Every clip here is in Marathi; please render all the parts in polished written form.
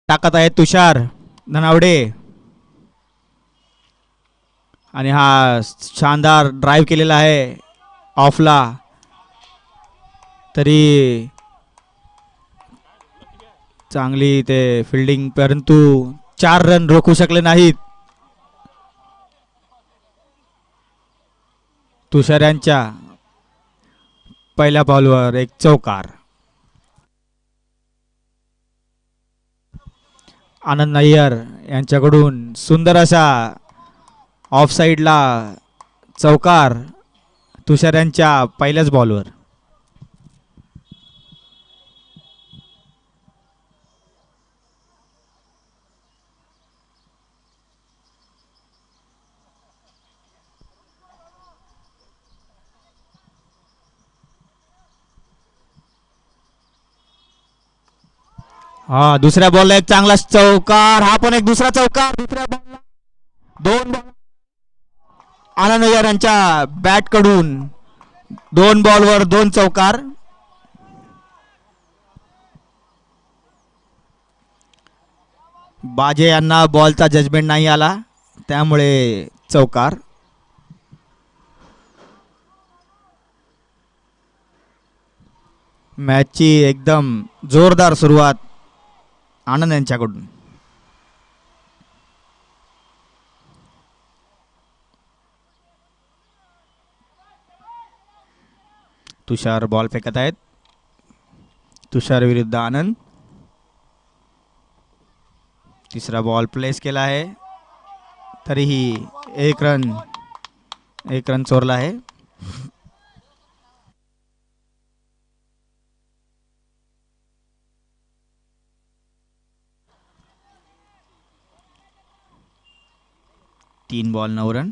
टाकत आहे तुषार धनावडे आणि हा शानदार ड्राईव्ह केलेला आहे ऑफला तरी चांगली ते फिल्डिंग परंतु 4 रन रोखू शकले नाहीत तुषार यांच्या पहिल्या बॉलवर एक चौकार आनंद अय्यर यांच्याकडून सुंदर असा ऑफ साइडला चौकार तुषार यांच्या पहिल्याच बॉलवर हा दुसऱ्या बॉलला एक चांगला चौकार हा पण एक दुसरा चौकार दुसऱ्या बॉलला 2 बॉल आनंद अय्यर यांच्या बॅट कडून 2 बॉलवर 2 चौकार बाजे यांना बॉलचा जजमेंट नाही आला त्यामुळे चौकार मॅचची एकदम जोरदार सुरुवात आनंद यांच्याकडून तुषार बॉल फेकत आहेत तुषार विरुद्ध आनंद तिसरा बॉल प्लेस केला आहे तरीही एक रन चोरला आहे तीन ball 9 run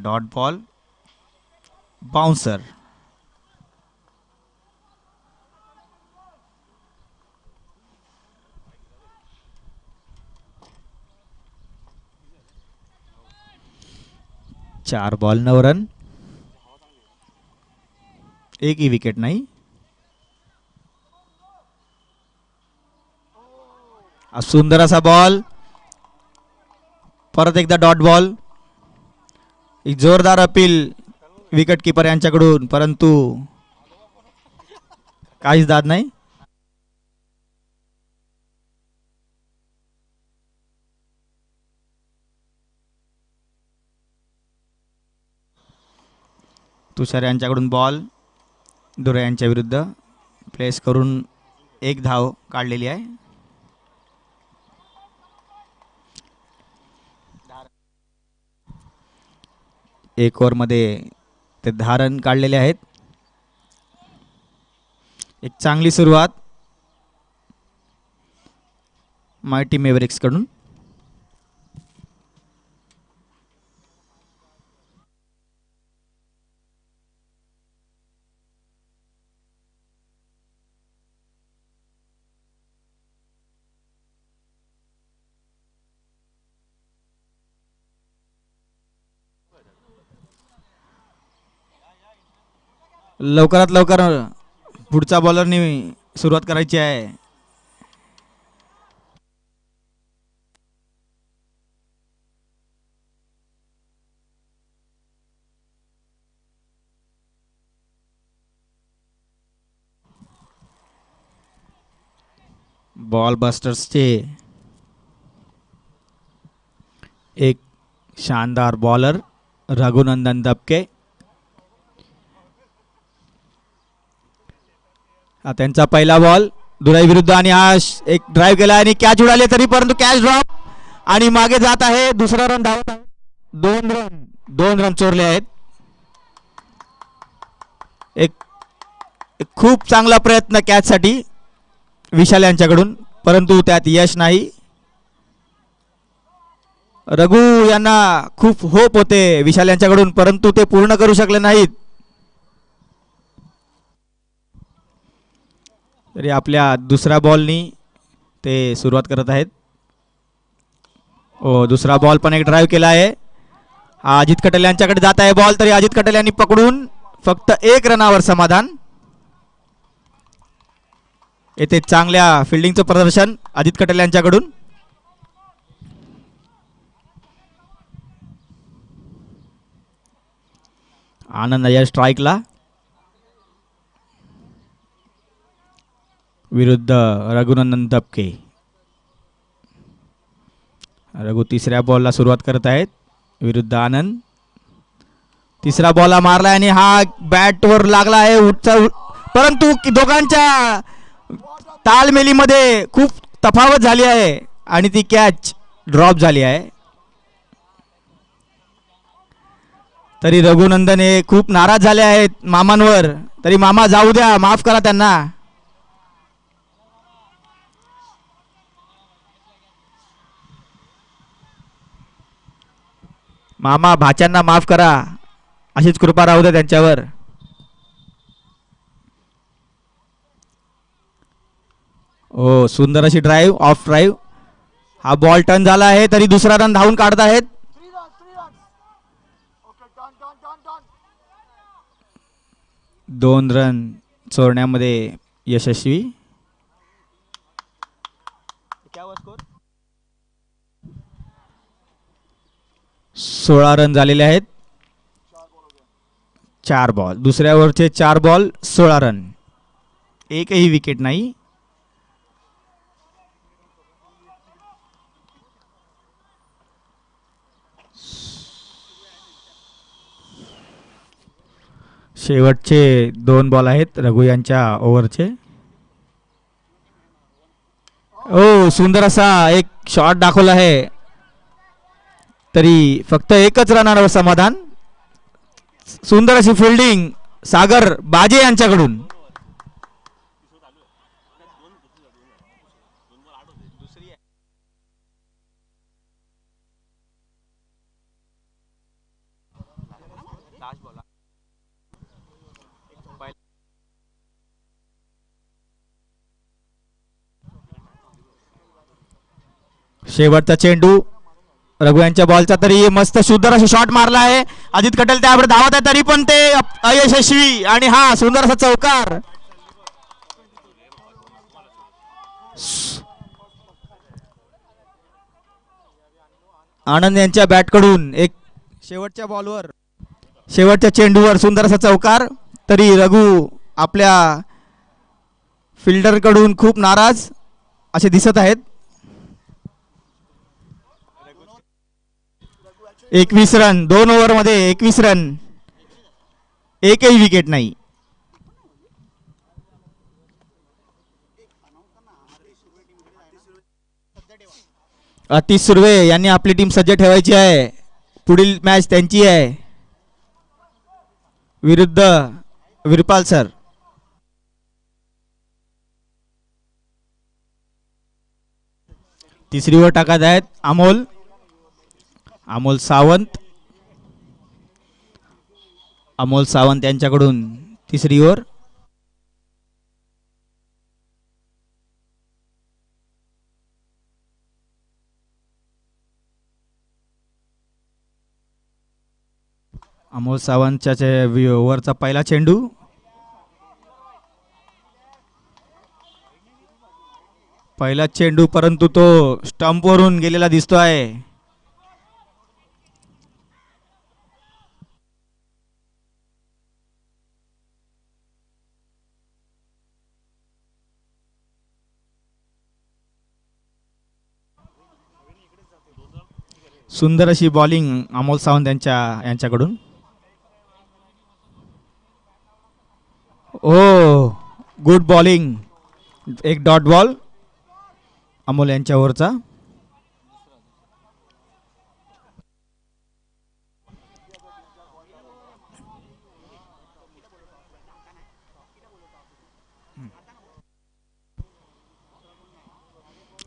dot ball bouncer चार बॉल 9 रन एकही विकेट नाही सुंदर असा बॉल परत एकदा डॉट बॉल एक जोरदार अपील विकेट कीपर यांच्याकडून परंतु काहीच दाद नाही तुषार यांच्याकडून बॉल दुरे यांच्या विरुद्ध प्लेस करून एक धाव काढलेली आहे एक ओव्हर मध्ये ते 10 रन काढलेले आहेत एक चांगली सुरुवात मायटी मेवरिक्स कडून लवकरात लवकर पुढच्या बॉलरनी सुरुवात करायची आहे बॉल बस्टर्सचे एक शानदार बॉलर रघुनंदन दबके त्यांचा पहिला बॉल दुराई विरुद्ध आणि हा एक ड्राइव्ह केला आणि कॅच उडाली तरी परंतु कॅच ड्रॉप आणि मागे जात आहे दुसरा रन धावत आहे 2 रन चोरले आहेत एक खूप चांगला प्रयत्न कॅच साठी विशाल यांच्याकडून परंतु त्यात यश नाही रघु यांना खूप होप होते विशाल यांच्याकडून परंतु ते पूर्ण करू शकले नाहीत तरी आपल्या दुसऱ्या बॉलनी ते सुरुवात करत आहेत दुसरा बॉल पण एक ड्राइव्ह केला आहे अजित कटेल यांच्याकडे जात आहे बॉल तरी अजित कटेल यांनी पकडून फक्त 1 रनावर समाधान. येथे चांगल्या फिल्डिंगचं प्रदर्शन अजित कटेल यांच्याकडून. आनंद या स्ट्राईकला विरुद्ध रघुनंदन दबके. रघु तिसऱ्या बॉलला सुरुवात करत आहेत विरुद्ध आनंद. तिसरा बॉलला मारला आणि हा बॅटवर लागला आहे परंतु दोघांच्या तालमेलीमध्ये खूप तफावत झाली आहे आणि ती कॅच ड्रॉप झाली आहे. तरी रघुनंदन हे खूप नाराज झाले आहेत मामांवर. तरी मामा जाऊ द्या, माफ करा त्यांना. मामा भाच्यांना माफ करा, अशीच कृपा राहू द्या त्यांच्यावर. ओ सुंदर अशी ड्राईव्ह, ऑफ ड्राईव्ह. हा बॉल टर्न झाला आहे तरी दुसरा रन धावून काढत आहेत. 2 रन चोरण्यामध्ये यशस्वी. 16 रन झालेले आहेत. 4 बॉल, दुसऱ्या ओव्हरचे 4 बॉल 16 रन, एकही विकेट नाही. शेवटचे 2 बॉल आहेत रघु यांच्या ओव्हरचे. ओ सुंदर असा एक शॉट दाखवला आहे तरी फक्त 1च रनावर समाधान. सुंदर अशी फिल्डिंग सागर बाजे यांच्याकडून. शेवटचा चेंडू रघु यांच्या बॉलचा, तरी मस्त सुंदर असा शॉट मारला आहे. अजित कटेल त्यावर धावत आहे तरी पण ते अयशस्वी. आणि हा सुंदर असा चौकार. आनंद यांच्या बॅटकडून एक शेवटच्या बॉलवर, शेवटच्या चेंडूवर सुंदर असा चौकार. तरी रघु आपल्या फिल्डरकडून खूप नाराज असे दिसत आहेत. 21 रन 2 ओव्हरमध्ये 21 रन, एकही विकेट नाही. आतिश सुर्वे यांनी आपली टीम सज्ज ठेवायची आहे. पुढील मॅच त्यांची आहे विरुद्ध विरपाल सर. तिसरी ओव्हर टाकत आहेत अमोल सावंत. अमोल सावंत यांच्याकडून तिसरी ओव्हर. अमोल सावंतच्या ओव्हरचा पहिला चेंडू. पहिला चेंडू परंतु तो स्टंपवरून गेलेला दिसतो आहे. सुंदर अशी बॉलिंग अमोल सावंत यांच्याकडून. ओ गुड बॉलिंग, एक डॉट बॉल अमोल यांच्या ओव्हरचा.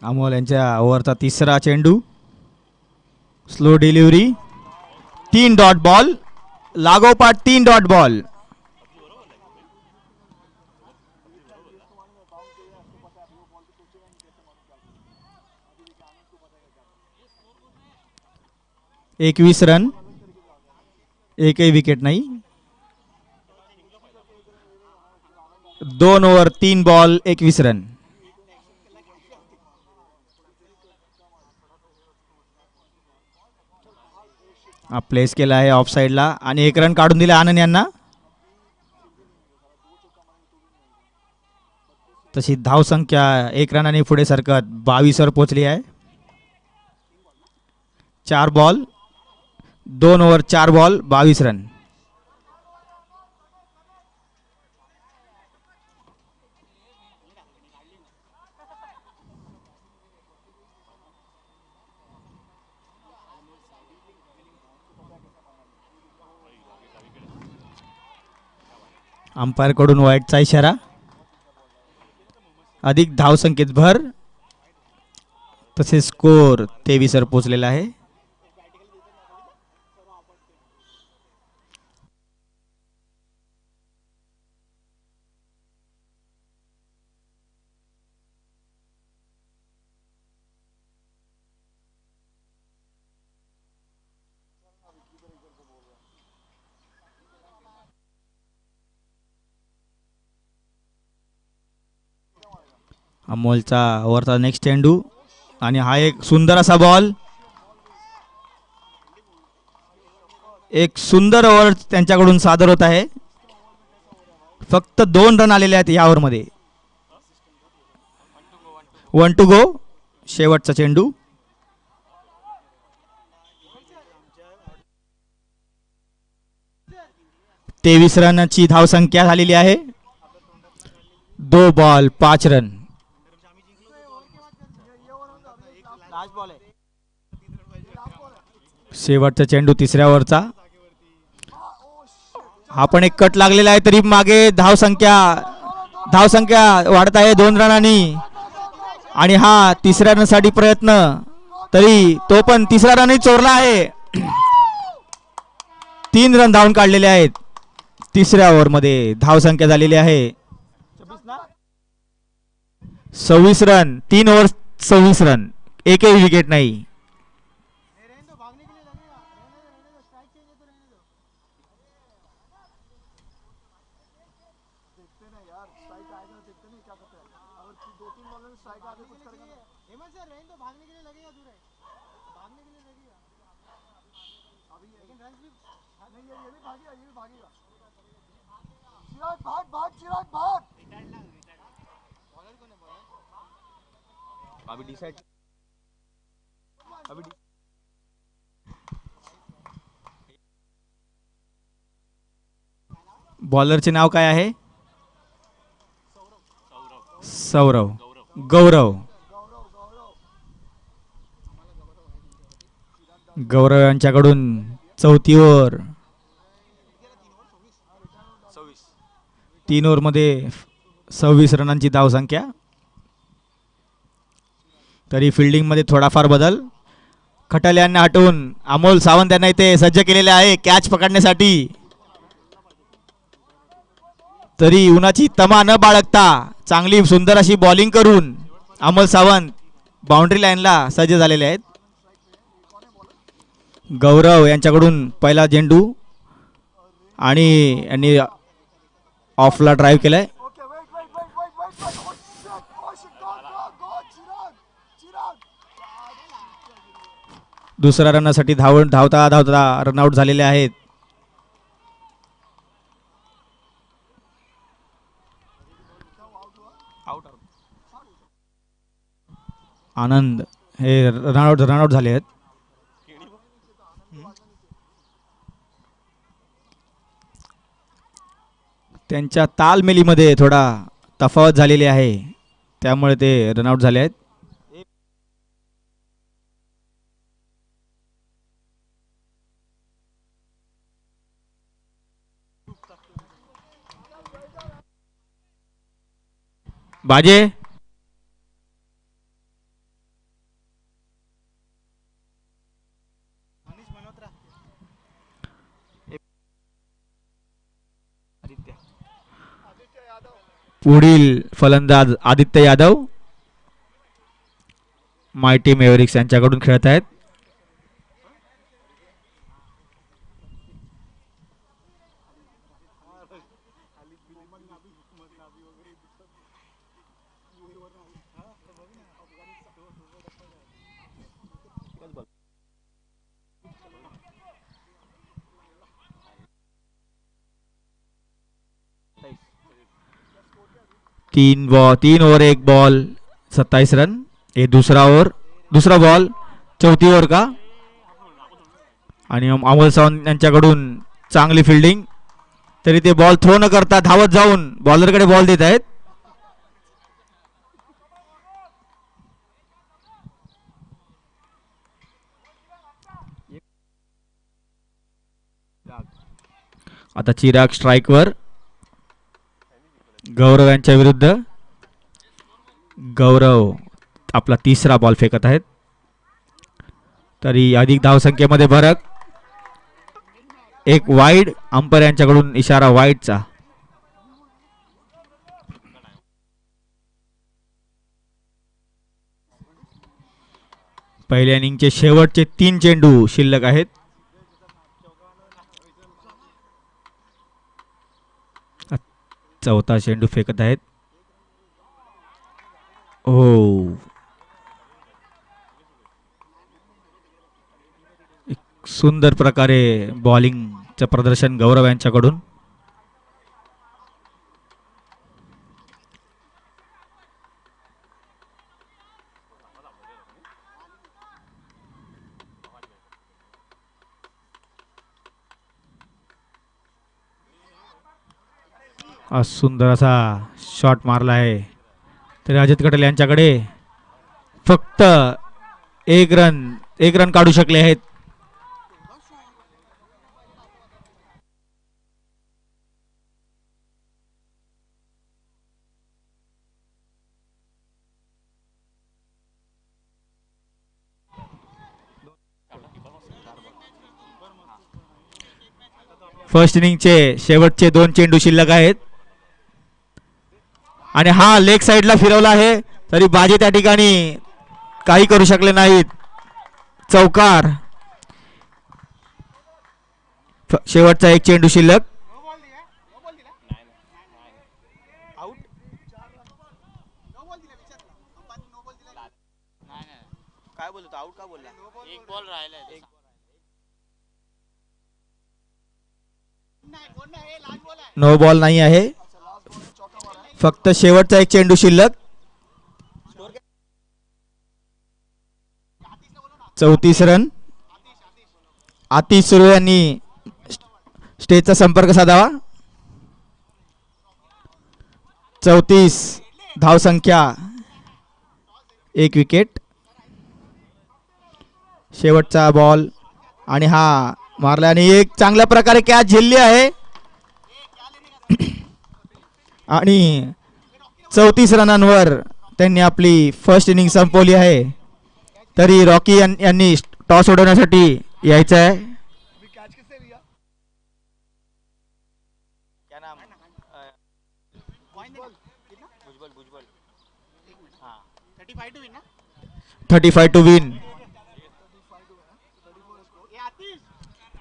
अमोल यांच्या ओव्हरचा तिसरा चेंडू. स्लो डिलिव्हरी, 3 डॉट बॉल, लागोपाठ 3 डॉट बॉल. एकवीस रन, एकही विकेट नाही. 2 ओव्हर 3 बॉल 21 रन. हा प्लेस केला आहे ऑफ साइडला आणि 1 रन काढून दिला आनंद यांना. तशी धाव संख्या 1 रनाने पुढे सरकत 22 वर पोहोचली आहे. 4 ball 2 over 4 ball 22 run. Umpire कडून वाईटचा इशारा. अधिक धाव संख्येत भर. तसेच स्कोर 23 वर पोहोचलेला आहे. अमोलचा वरचा नेक्स्ट चेंडू आणि हा एक सुंदर असा बॉल. एक सुंदर ओव्हर त्यांच्याकडून सादर होत आहे. फक्त 2 रन आलेले आहेत या ओव्हरमध्ये. 1 टू गो. शेवटचा चेंडू. तेवीस रनची धावसंख्या झालेली आहे. 2 बॉल 5 रन. शेवटचा चेंडू तिसऱ्या ओव्हरचा. हा पण एक कट लागलेला आहे तरी मागे धावसंख्या वाढत आहे 2 रनांनी. आणि हा तिसऱ्या रनसाठी प्रयत्न तरी तो पण तिसरा रनही चोरला आहे. 3 रन धावून काढलेले आहेत. तिसऱ्या ओव्हरमध्ये धावसंख्या झालेली आहे 26 रन. 3 over 26 run. एकही विकेट नाही. बॉलरचे नाव काय आहे? सौरव. गौरव यांच्याकडून चौथी ओव्हर. 3 ओव्हरमध्ये 26 रनांची धावसंख्या. तरी फिल्डिंग मध्ये थोडाफार बदल. खटाले यांना हटवून अमोल सावंत यांना इथे सज्ज केलेले आहे कॅच पकडण्यासाठी. तरी उन्हाची तमा न बाळगता चांगली सुंदर अशी बॉलिंग करून अमोल सावंत बाउंड्री लाईनला सज्ज झालेले आहेत. गौरव यांच्याकडून पहिला चेंडू आणि यांनी ऑफला ड्राईव्ह केलाय. दुसऱ्या रनासाठी धावता रनआउट झालेले आहेत. आनंद हे रनआउट झाले आहेत. त्यांच्या तालमेलीमध्ये थोडा तफावत झालेली आहे त्यामुळे ते रनआउट झाले आहेत. बाजे पुढील फलंदाज आदित्य यादव मायटी मेवरिक्स यांच्याकडून खेळत आहेत. तीन ओव्हर एक बॉल 27 रन. हे दुसरा बॉल चौथी ओव्हर का. आणि अमोल सावंत यांच्याकडून चांगली फिल्डिंग. तरी ते बॉल थ्रो न करता धावत जाऊन बॉलरकडे बॉल देत आहेत. आता चिराग स्ट्राईकवर. गौरव यांच्या विरुद्ध. गौरव आपला तिसरा बॉल फेकत आहेत. तरी अधिक धावसंख्येमध्ये फरक. एक वाईड. अंपायर यांच्याकडून इशारा वाईडचा. पहिल्या इनिंगचे शेवटचे 3 चेंडू शिल्लक आहेत. चौथा चेंडू फेकत आहेत. हो, सुंदर प्रकारे बॉलिंगचं प्रदर्शन गौरव यांच्याकडून. सुंदर असा शॉट मारला आहे. तरी अजित कटेल यांच्याकडे फक्त एक रन काढू शकले आहेत. फर्स्ट इनिंगचे शेवटचे 2 चेंडू शिल्लक आहेत. आणि हा लेग साइडला फिरवला आहे. तरी बाजी त्या ठिकाणी काही करू शकले नाहीत. चौकार. शेवटचा 1 चेंडू शिल्लक. नो बॉल नाही आहे. फक्त शेवटचा 1 चेंडू शिल्लक. 34 रन. आतिश सुर्वे यांनी स्टेजचा संपर्क साधावा. 34 धावसंख्या. 1 विकेट. शेवटचा बॉल. आणि हा मारला. आणि एक चांगल्या प्रकारे कॅच झेलली आहे. आणि 34 रनांवर त्यांनी आपली फर्स्ट इनिंग संपवली आहे. तरी रॉकी यांनी टॉस उडवण्यासाठी यायचं आहे. $35 टू विन.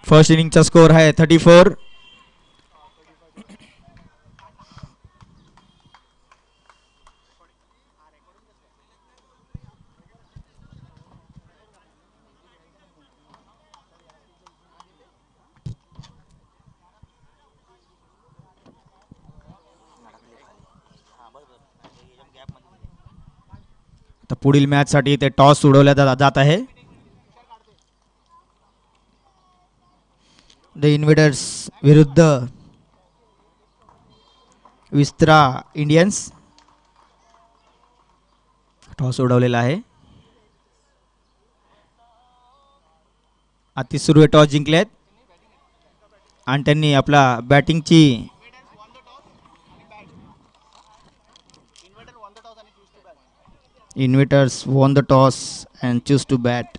फर्स्ट इनिंगचा स्कोर आहे 34. पुढील मॅच साठी ते टॉस उडवल्या जात आहे. द इन्व्हेटर्स विरुद्ध विस्त्रा इंडियन्स. टॉस उडवलेला आहे. आतिश सुर्वे टॉस जिंकलेत. आणि त्यांनी आपला बॅटिंगची Inviters won the toss and choose to bat.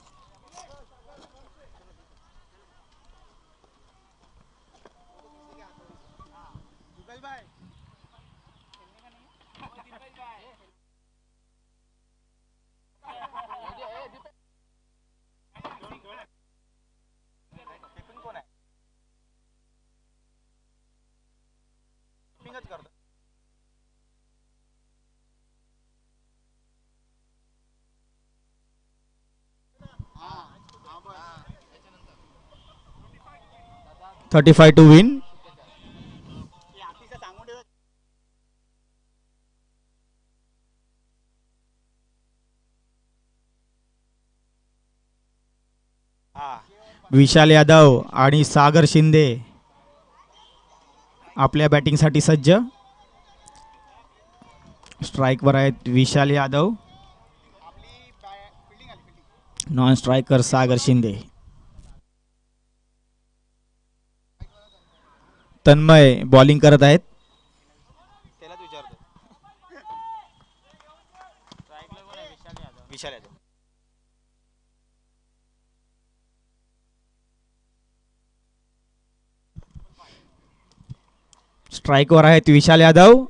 35 to win. विशाल यादव आणि सागर शिंदे आपल्या बॅटिंगसाठी सज्ज. स्ट्राईकवर आहेत Vishal Yadav, non striker Sagar Shinde. Tanmay bowling करत आहेत. विशाल यादव. स्ट्राईकवर आहेत विशाल यादव,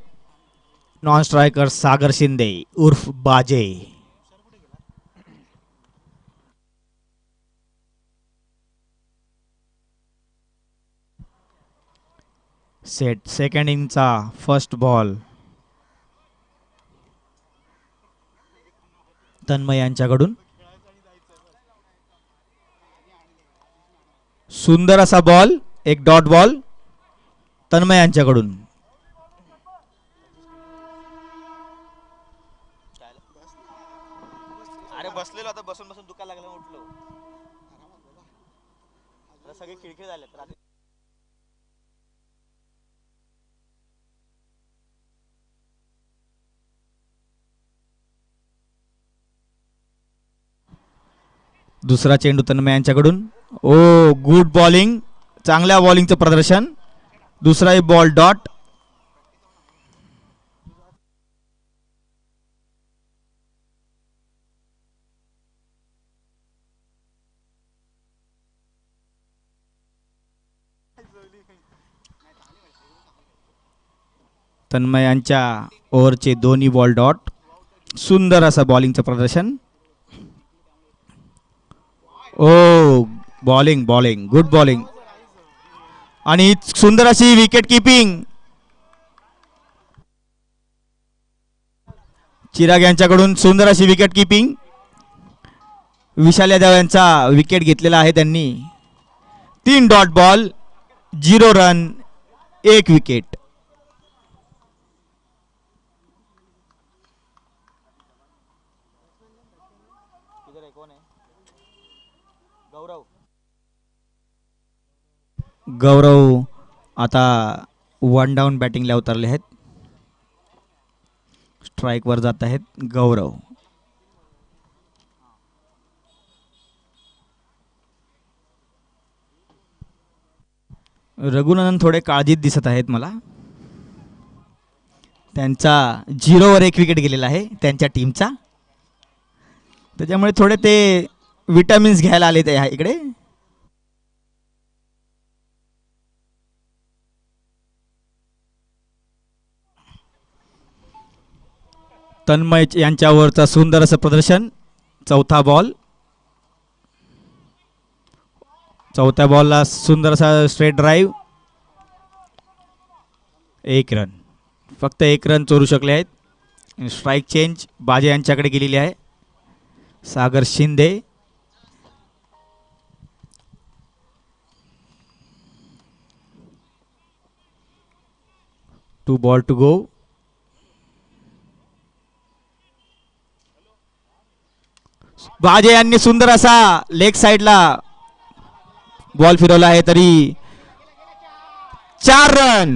नॉन स्ट्रायकर सागर शिंदे उर्फ बाजे. सेट सेकंड इनिंगचा फर्स्ट बॉल तन्मय यांच्याकडून. सुंदर असा बॉल, एक डॉट बॉल तन्मय यांच्याकडून. अरे बसलेलो आता, बसून बसून दुखायला लागलं, उठलो. सगळे खिडकी झाले. दुसरा चेंडू तन्मय यांच्याकडून. ओ गुड बॉलिंग, चांगल्या बॉलिंगचं प्रदर्शन. दुसरा बॉल डॉट. तन्मय यांच्या ओव्हरचे दोन्ही बॉल डॉट. सुंदर असं बॉलिंगचं प्रदर्शन. ओ बॉलिंग बॉलिंग गुड बॉलिंग आणि सुंदर अशी विकेट किपिंग चिराग यांच्याकडून. सुंदर अशी विकेट किपिंग. विशाल यादव यांचा विकेट घेतलेला आहे त्यांनी. 3 डॉट बॉल, 0 रन, 1 विकेट. गौरव आता 1 डाऊन बॅटिंगला उतरले आहेत. स्ट्राईकवर जात आहेत गौरव. रघुनंदन थोडे काळजीत दिसत आहेत मला. त्यांचा 0वर 1 विकेट गेलेला आहे त्यांच्या टीमचा, त्याच्यामुळे थोडे ते विटामिन्स घ्यायला आले ते इकडे. तन्मय यांच्यावरचा सुंदर असं प्रदर्शन. चौथा बॉल. चौथ्या बॉलला सुंदर असा स्ट्रेट ड्राईव्ह. 1 रन, फक्त 1 रन चोरू शकले आहेत. स्ट्राईक चेंज बाजे यांच्याकडे गेलेली आहे. Sagar Shinde. Two ball to go. Baje यांनी सुंदर असा लेग साइडला बॉल फिरवला आहे, तरी 4 रन.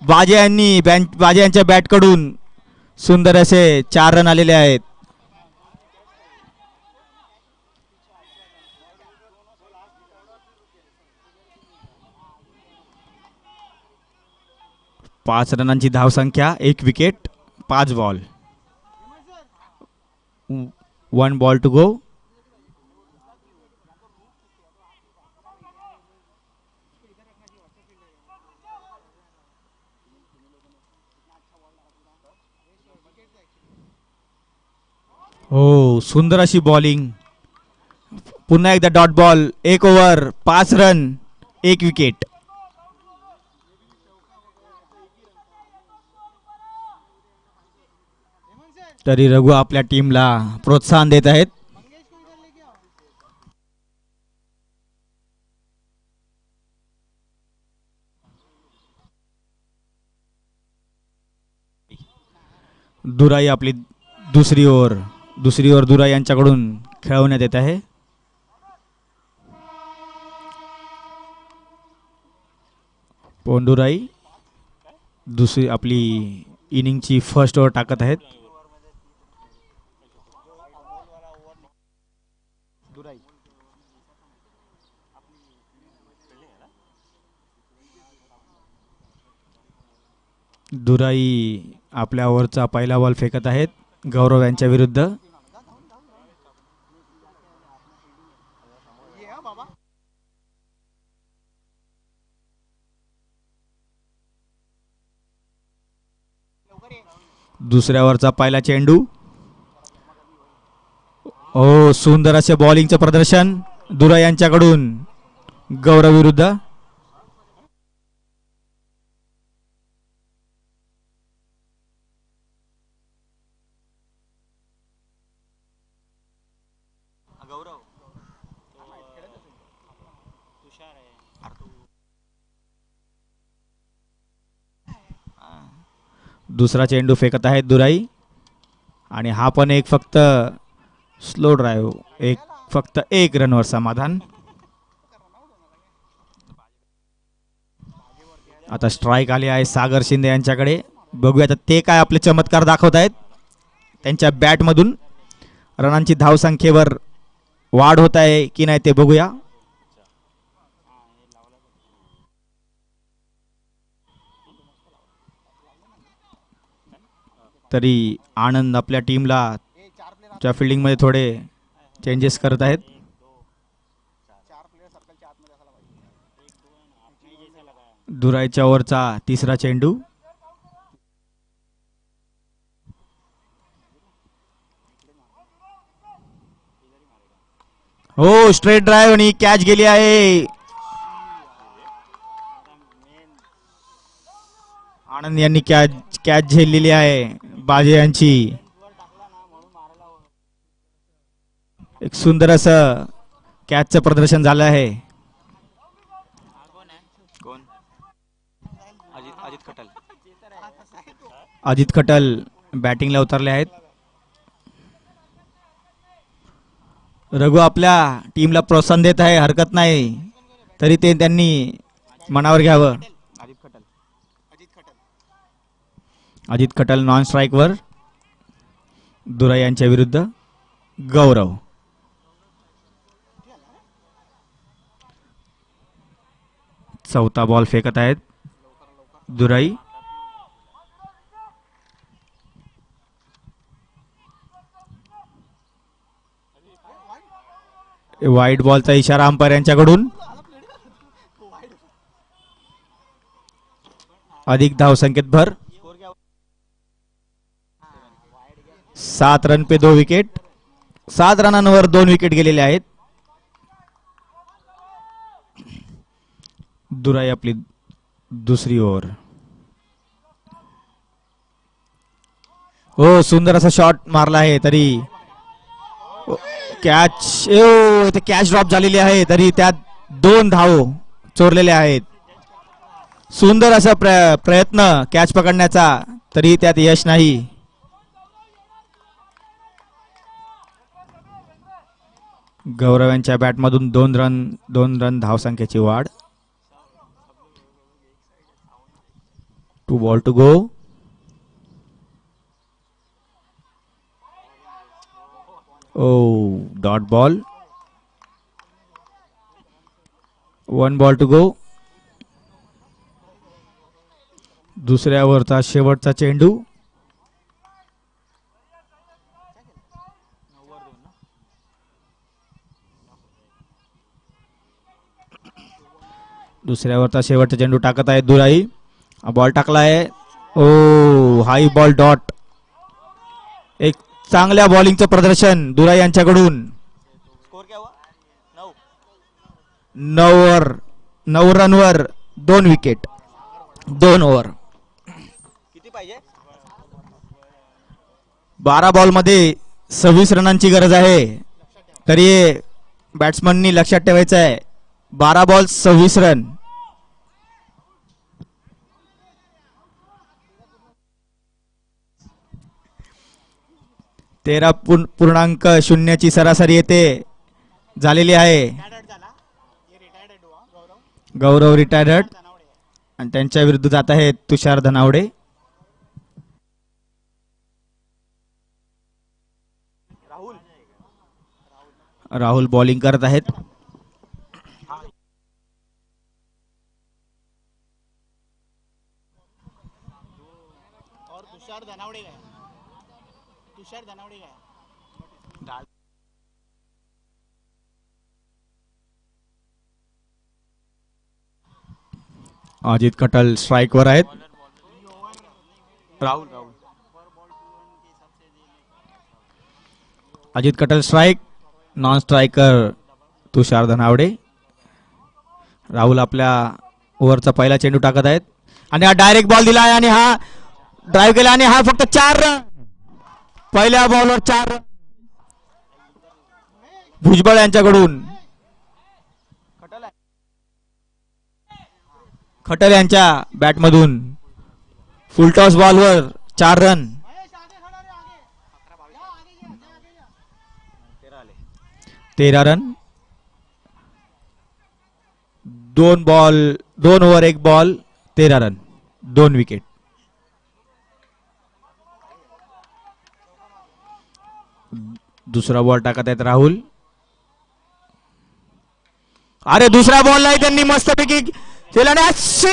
बाजे यांच्या बॅट कडून सुंदर असे 4 रन आलेले आहेत. पाच रनांची धावसंख्या, 1 wicket, 5 ball. 1 ball to go. हो सुंदर अशी बॉलिंग. पुन्हा एकदा dot ball. 1 over, 5 run, 1 wicket. तरी रघु आपल्या टीमला प्रोत्साहन देत आहेत. दुराई आपली दुसरी ओव्हर दुराई यांच्याकडून खेळवण्यात येत आहे. पोंडुराई दुसरी आपली इनिंगची फर्स्ट ओव्हर टाकत आहेत. दुराई आपल्या ओव्हरचा पहिला बॉल फेकत आहेत गौरव यांच्या विरुद्ध. दुसऱ्या ओव्हरचा पहिला चेंडू. हो, सुंदर असे बॉलिंगचं प्रदर्शन दुराई यांच्याकडून गौरव विरुद्ध. गौरव दुसरा चेंडू फेकत आहेत दुराई आणि हा पण एक फक्त स्लो ड्राईव्ह, फक्त एक रनवर समाधान. आता स्ट्राईक आली आहे सागर शिंदे यांच्याकडे. बघूया आता ते काय आपले चमत्कार दाखवत आहेत. त्यांच्या बॅटमधून रनांची धावसंख्येवर वाढ होत आहे की नाही ते बघूया. तरी आनंद आपल्या टीमला च्या फिल्डिंगमध्ये थोडे चेंजेस करत आहेत. दुराईच्या ओव्हरचा तिसरा चेंडू. हो, स्ट्रेट ड्राईव्ह आणि कॅच गेली आहे. आनंद यांनी कॅच झेललेली आहे बाजे यांची. एक सुंदर असं कॅचचं प्रदर्शन झालं आहे. कोण? अजित खटल. अजित खटल बॅटिंगला उतरले आहेत. रघु आपल्या टीमला प्रोत्साहन देत आहे, हरकत नाही, तरी ते त्यांनी मनावर घ्यावं. अजित खटल नॉन स्ट्राईकवर दुराई यांच्या विरुद्ध गौरव. चौथा बॉल फेकत आहेत दुराई. वाईट बॉलचा इशारा अंपायर यांच्याकडून. अधिक धाव संख्येत भर. 7 रन पे 2 विकेट. 7 रनांवर 2 विकेट गेलेले आहेत. दुराई आपली दुसरी ओव्हर. हो, सुंदर असा शॉट मारला आहे, तरी कॅच कॅच ड्रॉप झालेली आहे, तरी त्यात 2 धाव चोरलेले आहेत. सुंदर असा प्रयत्न कॅच पकडण्याचा, तरी त्यात यश नाही. गौरव यांच्या बॅटमधून 2 रन धावसंख्येची वाढ. 2 ball to go. Dot ball. 1 ball to go. दुसऱ्या ओव्हरचा शेवटचा चेंडू. दुसऱ्या ओव्हरचा शेवटचा चेंडू टाकत आहे दुराई. बॉल टाकला आहे. हाई बॉल डॉट. एक चांगल्या बॉलिंगचं प्रदर्शन दुराई यांच्याकडून. स्कोर क्या हुआ? 9 रनवर 2 विकेट. 2 ओव्हर. किती पाहिजे? 12 बॉलमध्ये 26 रनांची गरज आहे, तरी बॅट्समननी लक्षात ठेवायचं आहे. 12 बॉल 26 रन. 13.0 सरासरी येते झालेली आहे. गौरव रिटायर्ड आणि त्यांच्या विरुद्ध जात आहेत तुषार धनावडे. राहुल बॉलिंग करत आहेत. अजित कटल स्ट्राइक वर आहेत. राहुल अजित कटल स्ट्राइक. नॉन स्ट्रायकर तुषार धनावडे. राहुल आपल्या ओव्हरचा पहिला चेंडू टाकत आहेत आणि हा डायरेक्ट बॉल दिला आहे आणि हा ड्राईव्ह केला आणि हा फक्त 4 रन. पहिल्या बॉलवर 4 रन भुजबळ यांच्याकडून. खटल यांच्या बॅटमधून फुलटॉस बॉलवर 4 run. 13 run. 2 over 1 ball 13 run 2 wicket. दुसरा बॉल टाकत आहेत राहुल. अरे दुसरा बॉल नाही त्यांनी मस्तपैकी केला नाही.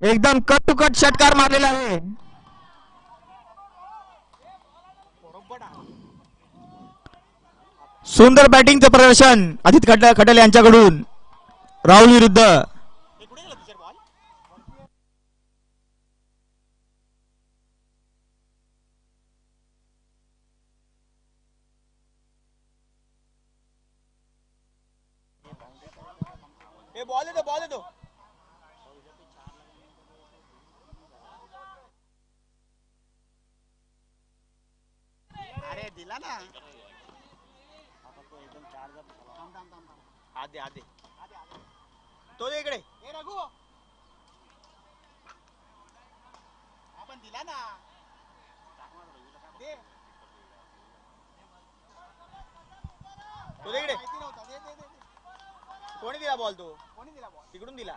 एकदम कट टू कट षटकार मारलेला आहे. सुंदर बॅटिंगचं प्रदर्शन अजित खटल यांच्याकडून राहुल विरुद्ध. बॉल दो अरे दिला ना. आधे तो दे इकडे. रघु आपण दिला ना. दे तो दे इकडे. कोणी दिला बॉल? तो कोणी दिला बॉल? तिकडून दिला.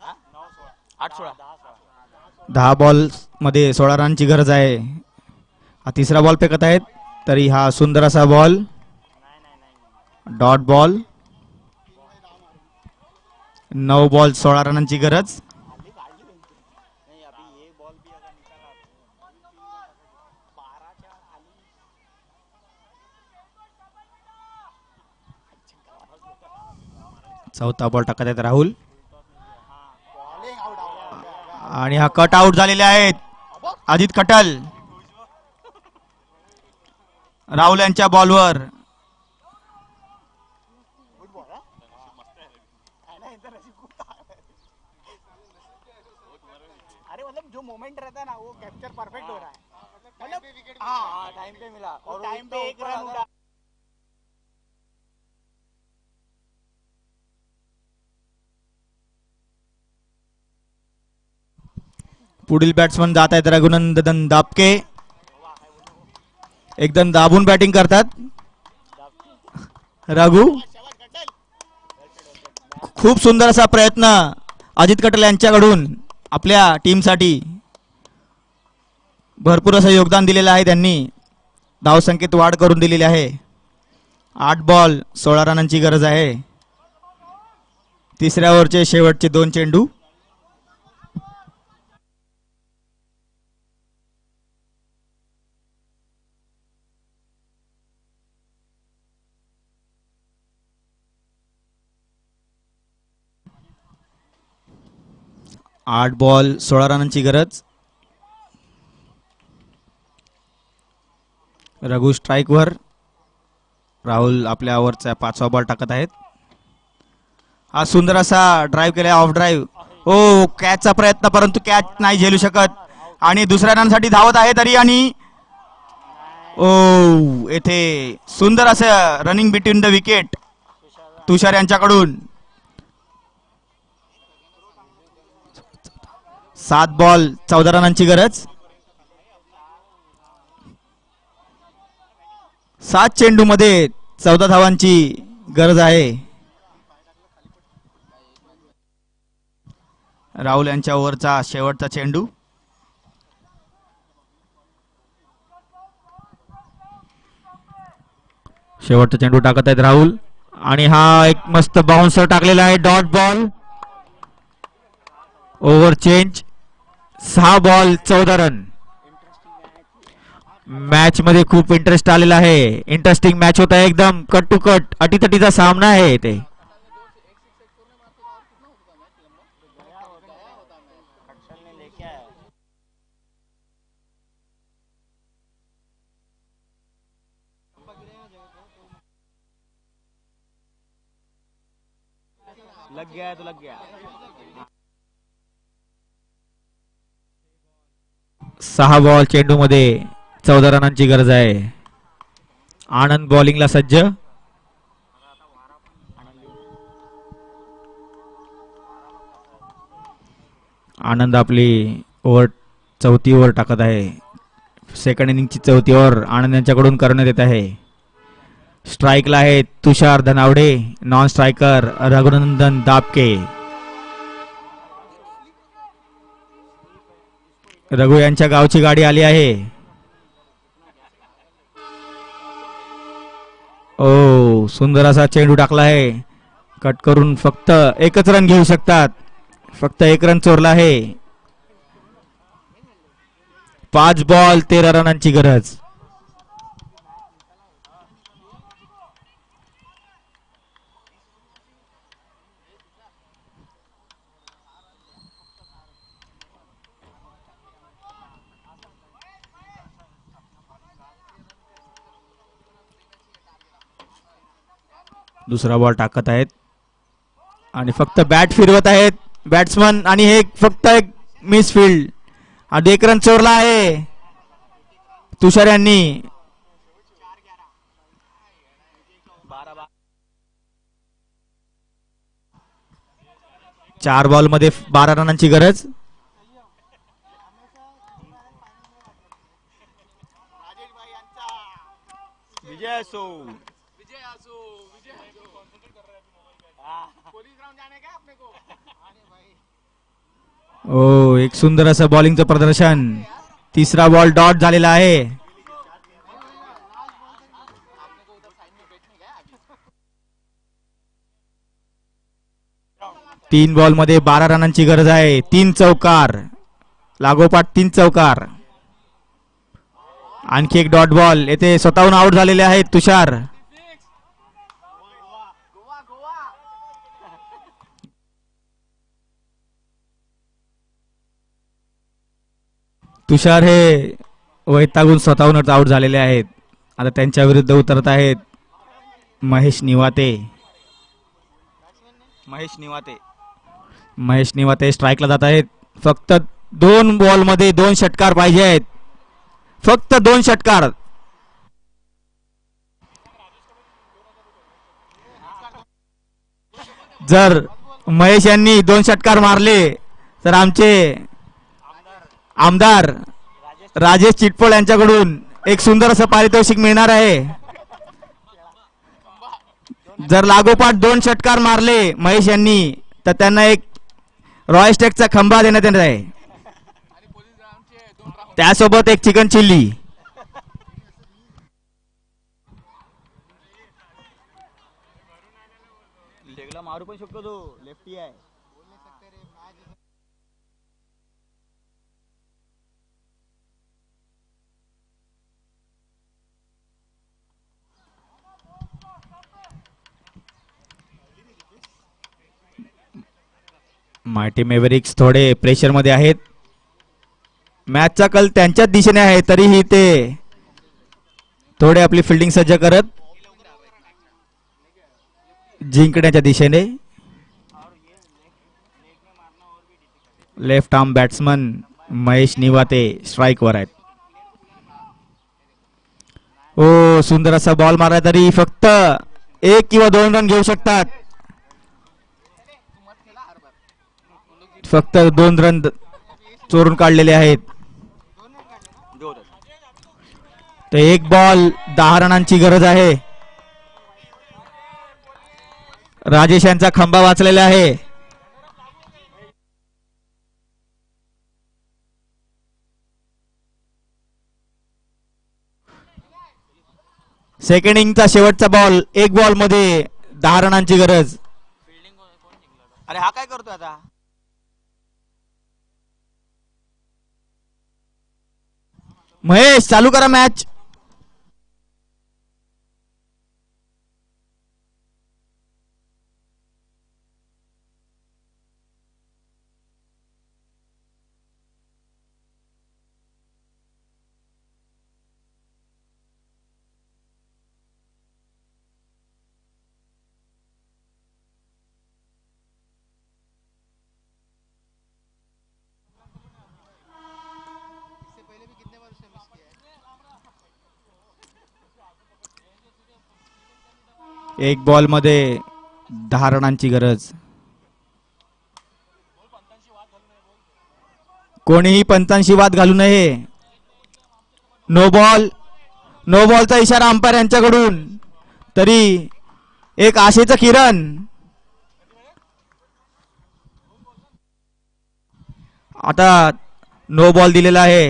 हा? 8-16 10 बॉल मध्ये 16 रनची गरज आहे. हा तिसरा बॉल फेकत आहेत तरी हा सुंदर असा बॉल डॉट बॉल. 9 बॉल 16 रनांची गरज. चौथा बॉल टाकत आहेत राहुल आणि हा कट आउट झालेले आहेत अजित कटल. राहुल यांच्या बॉलवर अरे मतलब जो मोमेंट रहता है ना वो कैप्चर परफेक्ट हो रहा है. मतलब हाँ टाइम पे मिला और टाइम पे 1 रन उड़ा. पुढील बॅट्समन जात आहेत रघुनंदन दापके. एकदम दाबून बॅटिंग करतात रघु. खूप सुंदर असा प्रयत्न अजित कटल यांच्याकडून आपल्या टीमसाठी. भरपूर असं योगदान दिलेलं आहे त्यांनी. धावसंख्येत वाढ करून दिलेली आहे. 8 बॉल 16 रनांची गरज आहे. तिसऱ्या ओव्हरचे शेवटचे 2 चेंडू. आठ बॉल 16 रनांची गरज. रघु स्ट्राइक वर. राहुल आपल्या ओव्हरचा 5वा बॉल टाकत आहेत. हा सुंदर असा ड्राईव्ह केला ऑफ ड्राईव्ह. हो कॅचचा प्रयत्न परंतु कॅच नाही झेलू शकत आणि दुसऱ्या रनसाठी धावत आहे तरी आणि ओ येथे सुंदर असं रनिंग बिटवीन द विकेट तुषार यांच्याकडून. 7 बॉल 14 रनांची गरज. 7 चेंडू मध्ये 14 धावांची गरज आहे. राहुल यांच्या ओव्हरचा शेवटचा चेंडू. शेवटचा चेंडू टाकत आहेत राहुल आणि हा एक मस्त बाउन्सर टाकलेला आहे. Dot ball. Over change. 6 ball 14 run. Match मध्ये खूप इंटरेस्ट आलेला आहे. इंटरेस्टिंग मॅच होत आहे. एकदम कट टू कट अटीतटीचा सामना आहे ते. लग गया है तो लग गया. 6 बॉल चेंडू मध्ये 14 रनांची गरज आहे. आनंद बॉलिंगला सज्ज. आनंद आपली ओव्हर 4थी ओव्हर टाकत आहे. सेकंड इनिंगची 4थी ओव्हर आनंद यांच्याकडून करण्यात येत आहे. स्ट्राईकला आहे तुषार धनावडे. Non striker Raghunandan Dapke. रघु यांच्या गावची गाडी आली आहे. ओ सुंदर असा चेंडू टाकला आहे. कट करून फक्त एकच रन घेऊ शकतात. फक्त 1 रन चोरला आहे. 5 बॉल 13 रनांची गरज. दुसरा बॉल टाकत आहेत आणि फक्त बॅट फिरवत आहेत बॅट्समन आणि हे फक्त एक मिस फील्ड आणि 1 रन चोरला आहे तुषार यांनी. 4 बॉल मध्ये 12 रनांची गरज. विजय असो. ओ एक सुंदर असं बॉलिंगचं प्रदर्शन. तिसरा बॉल डॉट झालेला आहे. तीन बॉल मध्ये 12 रनांची गरज आहे. 3 चौकार लागोपाठ 3 चौकार. आणखी एक डॉट बॉल. येथे स्वतःहून आउट झालेले आहेत तुषार. तुषार हे वैतागून स्वतःहूनच आउट झालेले आहेत. आता त्यांच्या विरुद्ध उतरत आहेत महेश निवाते. महेश निवाते स्ट्राईकला जात आहेत. फक्त 2 बॉल मध्ये 2 षटकार पाहिजे आहेत. फक्त 2 षटकार. जर महेश यांनी 2 षटकार मारले तर आमचे आमदार राजेश चिटपोळ यांच्याकडून एक सुंदर असं पारितोषिक मिळणार आहे. जर लागोपाठ 2 षटकार मारले महेश यांनी तर त्यांना एक रॉयल स्टेकचा खंबा देण्यात येणार आहे. त्यासोबत एक चिकन चिल्ली. लेगला मारू पण शकतो तो. लेफ्टी आहे. मायटी मेवरिक्स थोडे प्रेशर मध्ये आहेत. मॅचचा कल त्यांच्याच दिशेने आहे तरीही ते थोडे आपली फिल्डिंग सज्ज करत जिंकण्याच्या दिशेने. लेफ्ट आर्म बॅट्समन महेश निवाते स्ट्राईकवर आहेत. ओ सुंदर असा बॉल मारला तरी फक्त 1 किंवा 2 रन घेऊ शकतात. फक्त 2 रन चोरून काढलेले आहेत. तर 1 बॉल 10 रनांची गरज आहे. राजेश यांचा खंबा वाचलेला आहे. सेकंड इनिंगचा शेवटचा बॉल 1 बॉल मध्ये 10 रनांची गरज. अरे हा काय करतोय आता. महेश चालू करा मॅच. एक बॉल मध्ये 10 रनांची गरज. कोणीही पंचांशी वाद घालू नये. No ball. नो बॉलचा इशारा अंपायर यांच्याकडून. तरी एक आशेचं किरण. आता नो बॉल दिलेला आहे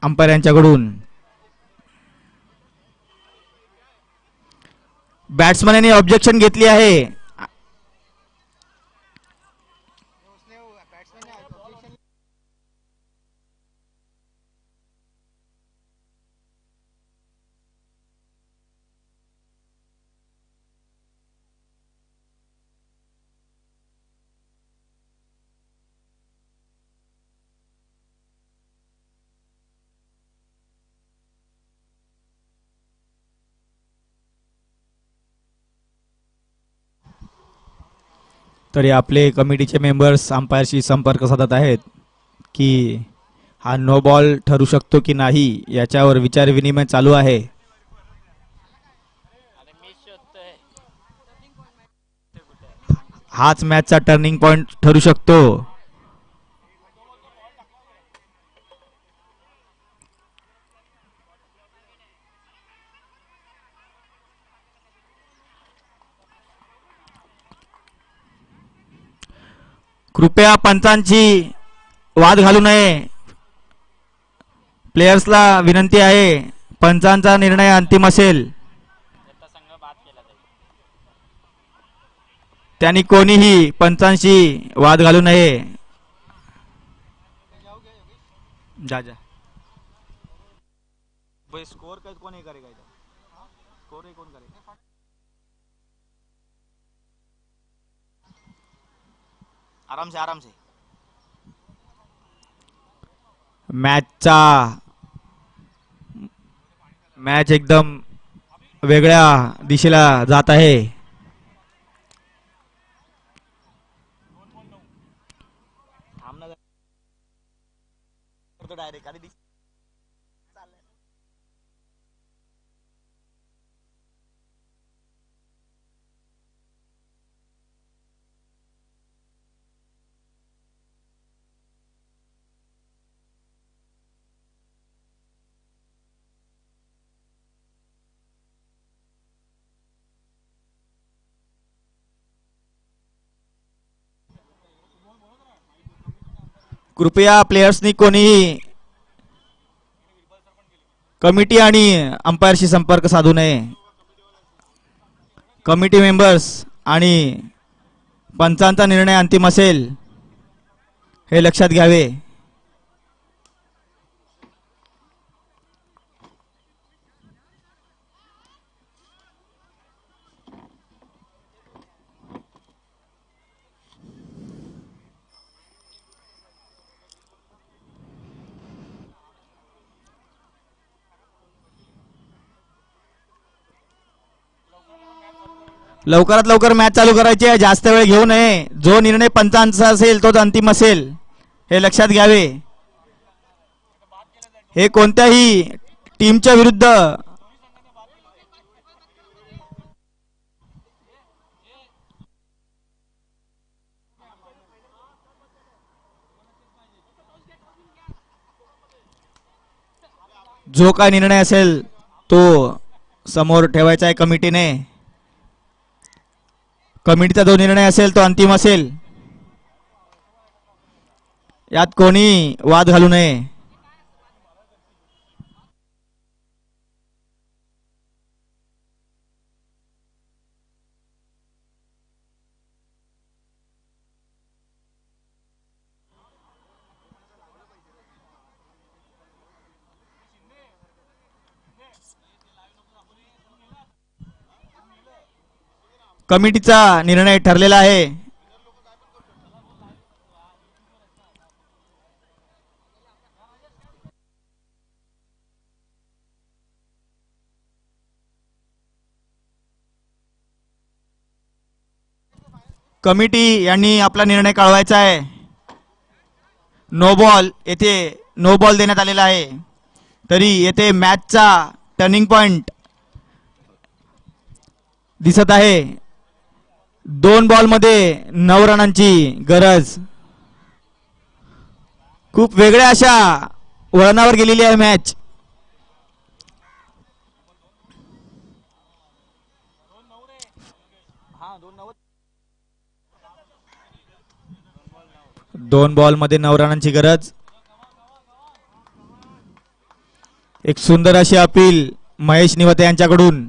अंपायर यांच्याकडून. बॅट्समॅनने ऑब्जेक्शन घेतली आहे. तरी आपले कमिटीचे मेंबर्स अंपायरशी संपर्क साधत आहेत की हा नो बॉल ठरू शकतो की नाही याच्यावर विचार विनिमय चालू आहे. हाच मॅचचा टर्निंग पॉइंट ठरू शकतो. कृपया पंचांची वाद घालू नये. प्लेयर्सला विनंती आहे. पंचांचा निर्णय अंतिम असेल. त्यांनी कोणीही पंचांशी वाद घालू नये. जा जा. स्कोर कोण करेगा इधर. स्कोर कौन करेगा. आराम से आराम से. मॅच एकदम वेगळ्या दिशेला जात आहे. कृपया प्लेयर्सनी कोणीही कमिटी आणि अंपायरशी संपर्क साधू नये. कमिटी मेंबर्स आणि पंचांचा निर्णय अंतिम असेल हे लक्षात घ्यावे. लवकरात लवकर मॅच चालू करायची आहे. जास्त वेळ घेऊ नये. जो निर्णय पंचांचा असेल तोच अंतिम असेल हे लक्षात घ्यावे. हे कोणत्याही टीमच्या विरुद्ध जो काय निर्णय असेल तो समोर ठेवायचा आहे कमिटीने. कमिटीचा जो निर्णय असेल तो अंतिम असेल. यात कोणी वाद घालू नये. कमिटीचा निर्णय ठरलेला आहे. कमिटी यांनी आपला निर्णय कळवायचा आहे. नो बॉल येथे नो बॉल देण्यात आलेला आहे. तरी येथे मॅचचा टर्निंग पॉइंट दिसत आहे. 2 बॉलमध्ये 9 रनांची गरज. खूप वेगळ्या अशा वळणावर गेलेली आहे मॅच. दोन बॉल मध्ये 9 रनांची गरज. एक सुंदर अशी अपील महेश निवते यांच्याकडून.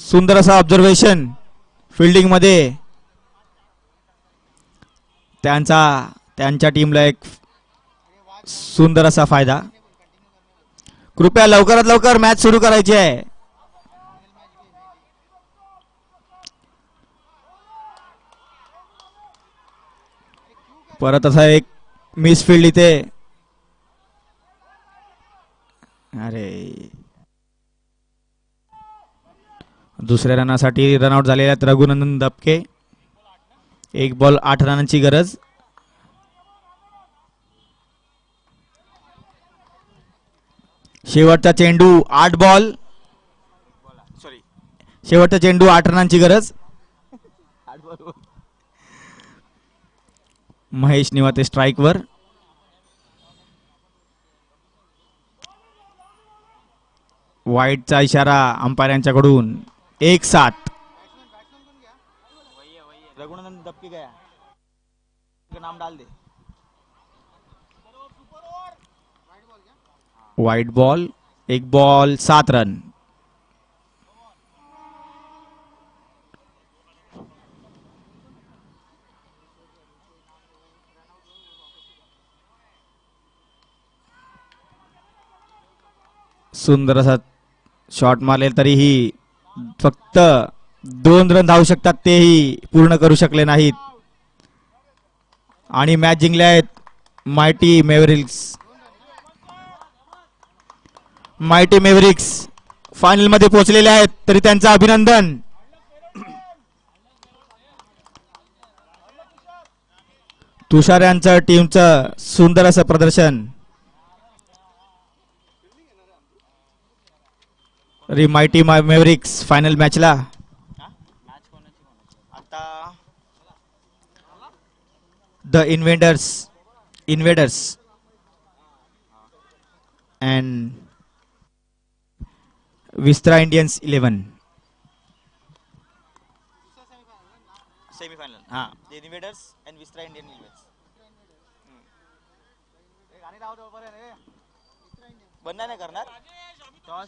सुंदर असं ऑब्झर्वेशन फिल्डिंग मध्ये. त्यांच्या टीमला एक सुंदर असा फायदा. कृपया लवकरात लवकर मॅच सुरू करायची आहे. परत असा एक मिसफिल्ड इथे. अरे दुसऱ्या रनासाठी रनआउट झालेले आहेत रघुनंदन दबके. 1 बॉल 8 रनांची गरज. शेवटचा चेंडू 8 बॉल शेवटचा चेंडू 8 रनांची गरज. महेश निवाते स्ट्राइक वर. वाईटचा इशारा अंपायर यांच्याकडून. 1-7. रघुनंदन दबके गया. नाम डाल दे. Wide ball. 1 ball 7 run. सुंदर असा शॉट मारले तरीही फक्त 2 रन धावू शकतात. तेही पूर्ण करू शकले नाहीत आणि मॅच जिंकले आहेत mighty mavericks. Mighty mavericks final मध्ये पोहोचलेले आहेत. तरी त्यांचं अभिनंदन. तुषार यांचं टीमचं सुंदर असं प्रदर्शन. मायटी मेवरिक्स फायनल मॅचला. आता द इन्व्हेडर्स अँड विस्त्रा इंडियन्स 11 सेमीफायनल. हा इन्व्हेडर्स अँड विस्त्रा इंडियन 11. बंद नाही करणार. टॉस